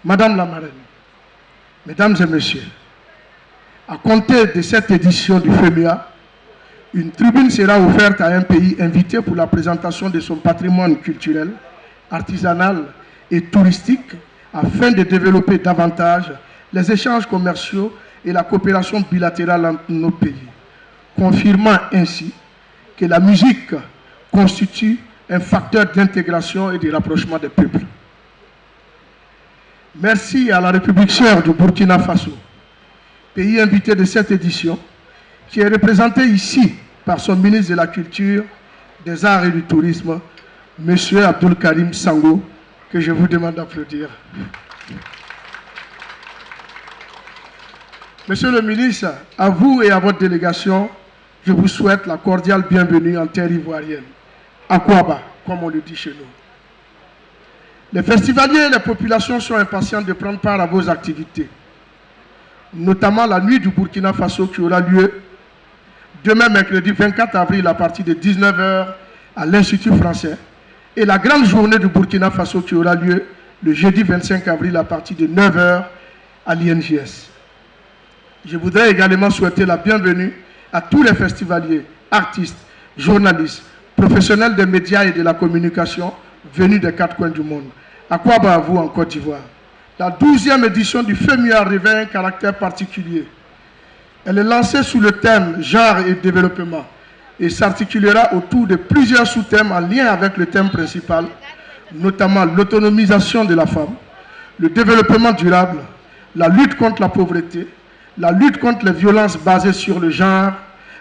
Madame la marraine, Mesdames et Messieurs, à compter de cette édition du FEMIA, une tribune sera offerte à un pays invité pour la présentation de son patrimoine culturel, artisanal et touristique afin de développer davantage les échanges commerciaux et la coopération bilatérale entre nos pays, confirmant ainsi que la musique constitue un facteur d'intégration et de rapprochement des peuples. Merci à la République sœur du Burkina Faso, pays invité de cette édition, qui est représenté ici par son ministre de la Culture, des Arts et du Tourisme, M. Abdul Karim Sango, que je vous demande d'applaudir. Monsieur le ministre, à vous et à votre délégation, je vous souhaite la cordiale bienvenue en terre ivoirienne, à Kouaba, comme on le dit chez nous. Les festivaliers et les populations sont impatients de prendre part à vos activités, notamment la nuit du Burkina Faso qui aura lieu demain, mercredi 24 avril, à partir de 19 h à l'Institut français, et la grande journée du Burkina Faso qui aura lieu le jeudi 25 avril à partir de 9 h à l'INJS. Je voudrais également souhaiter la bienvenue à tous les festivaliers, artistes, journalistes, professionnels des médias et de la communication venus des 4 coins du monde. À quoi à vous en Côte d'Ivoire? La 12e édition du FEMIA revêt un caractère particulier. Elle est lancée sous le thème « Genre et développement » et s'articulera autour de plusieurs sous-thèmes en lien avec le thème principal, notamment l'autonomisation de la femme, le développement durable, la lutte contre la pauvreté, la lutte contre les violences basées sur le genre,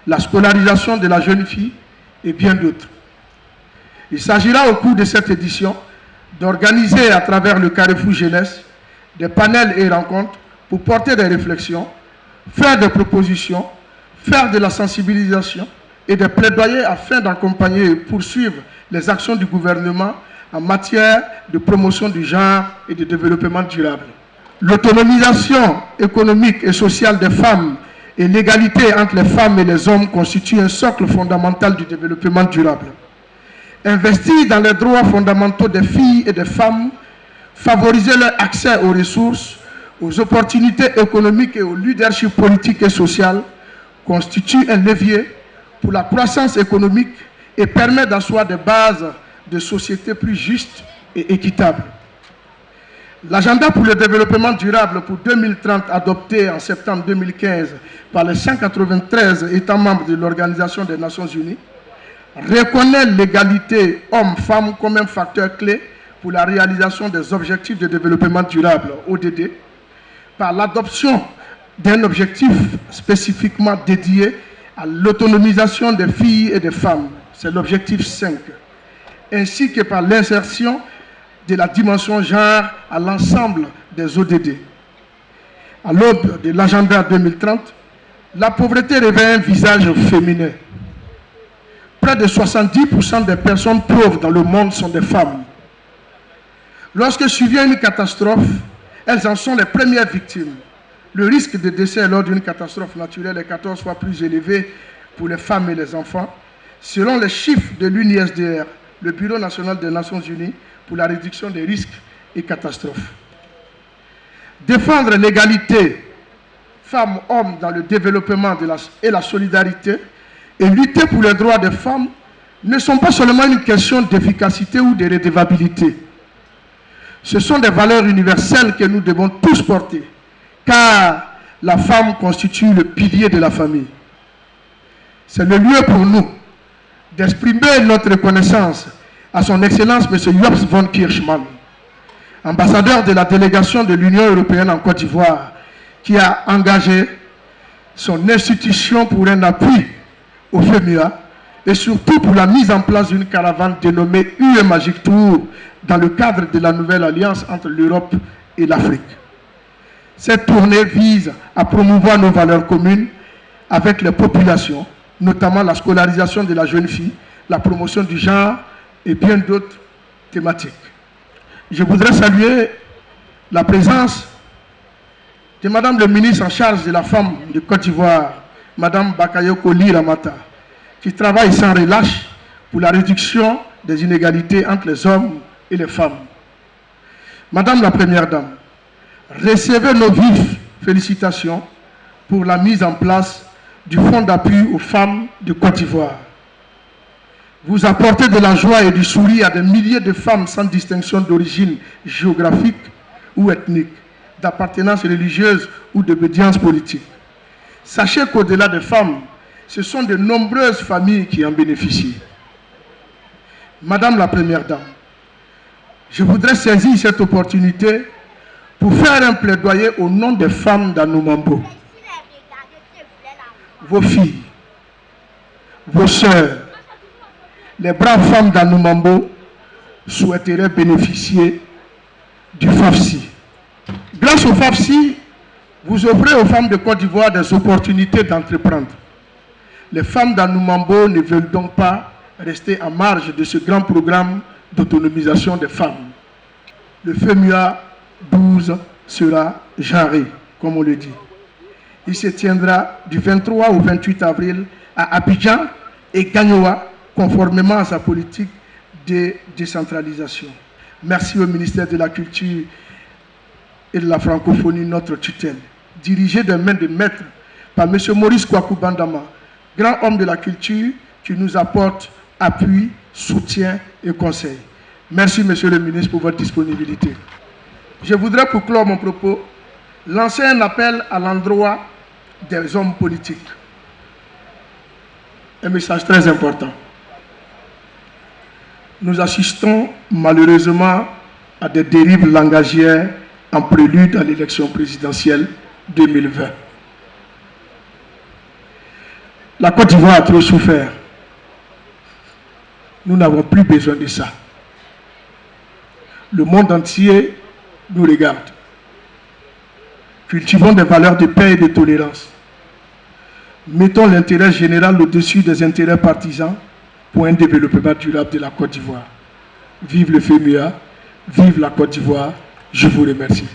la scolarisation de la jeune fille et bien d'autres. Il s'agira au cours de cette édition d'organiser à travers le Carrefour Jeunesse des panels et rencontres pour porter des réflexions, faire des propositions, faire de la sensibilisation et des plaidoyers afin d'accompagner et poursuivre les actions du gouvernement en matière de promotion du genre et de développement durable. L'autonomisation économique et sociale des femmes et l'égalité entre les femmes et les hommes constituent un socle fondamental du développement durable. Investir dans les droits fondamentaux des filles et des femmes, favoriser leur accès aux ressources, aux opportunités économiques et au leadership politique et social constitue un levier pour la croissance économique et permet d'asseoir des bases de sociétés plus justes et équitables. L'agenda pour le développement durable pour 2030, adopté en septembre 2015 par les 193 États membres de l'Organisation des Nations Unies, reconnaît l'égalité homme-femme comme un facteur clé pour la réalisation des objectifs de développement durable, ODD, par l'adoption d'un objectif spécifiquement dédié à l'autonomisation des filles et des femmes, c'est l'objectif 5, ainsi que par l'insertion de la dimension genre à l'ensemble des ODD. À l'aube de l'agenda 2030, la pauvreté revêt un visage féminin. Près de 70% des personnes pauvres dans le monde sont des femmes. Lorsque survient une catastrophe, elles en sont les premières victimes. Le risque de décès lors d'une catastrophe naturelle est 14 fois plus élevé pour les femmes et les enfants, selon les chiffres de l'UNISDR, le Bureau national des Nations Unies pour la réduction des risques et catastrophes. Défendre l'égalité femmes-hommes dans le développement et la solidarité et lutter pour les droits des femmes ne sont pas seulement une question d'efficacité ou de redevabilité. Ce sont des valeurs universelles que nous devons tous porter, car la femme constitue le pilier de la famille. C'est le lieu pour nous d'exprimer notre reconnaissance à son Excellence M. Jops von Kirchmann, ambassadeur de la délégation de l'Union européenne en Côte d'Ivoire, qui a engagé son institution pour un appui au FEMIA et surtout pour la mise en place d'une caravane dénommée UE Magic Tour dans le cadre de la nouvelle alliance entre l'Europe et l'Afrique. Cette tournée vise à promouvoir nos valeurs communes avec les populations, notamment la scolarisation de la jeune fille, la promotion du genre et bien d'autres thématiques. Je voudrais saluer la présence de Madame le ministre en charge de la femme de Côte d'Ivoire, Madame Bakayoko Ly Ramata, qui travaille sans relâche pour la réduction des inégalités entre les hommes et les femmes. Madame la Première Dame, recevez nos vives félicitations pour la mise en place du Fonds d'appui aux femmes de Côte d'Ivoire. Vous apportez de la joie et du sourire à des milliers de femmes sans distinction d'origine géographique ou ethnique, d'appartenance religieuse ou d'obédience politique. Sachez qu'au-delà des femmes, ce sont de nombreuses familles qui en bénéficient. Madame la Première Dame, je voudrais saisir cette opportunité pour faire un plaidoyer au nom des femmes d'Anoumambo. Vos filles, vos sœurs, les braves femmes d'Anoumambo souhaiteraient bénéficier du FAFSI. Grâce au FAFSI, vous offrez aux femmes de Côte d'Ivoire des opportunités d'entreprendre. Les femmes d'Anoumambo ne veulent donc pas rester en marge de ce grand programme d'autonomisation des femmes. Le FEMUA 12 sera genré, comme on le dit. Il se tiendra du 23 au 28 avril à Abidjan et Gagnoa, conformément à sa politique de décentralisation. Merci au ministère de la Culture et de la Francophonie, notre tutelle, dirigé des mains de maître par M. Maurice Kwaku Bandama, grand homme de la culture qui nous apporte appui, soutien et conseil. Merci, Monsieur le ministre, pour votre disponibilité. Je voudrais, pour clore mon propos, lancer un appel à l'endroit des hommes politiques. Un message très important. Nous assistons malheureusement à des dérives langagières en prélude à l'élection présidentielle 2020. La Côte d'Ivoire a trop souffert. Nous n'avons plus besoin de ça. Le monde entier nous regarde. Cultivons des valeurs de paix et de tolérance. Mettons l'intérêt général au-dessus des intérêts partisans pour un développement durable de la Côte d'Ivoire. Vive le FEMUA, vive la Côte d'Ivoire. Je vous remercie.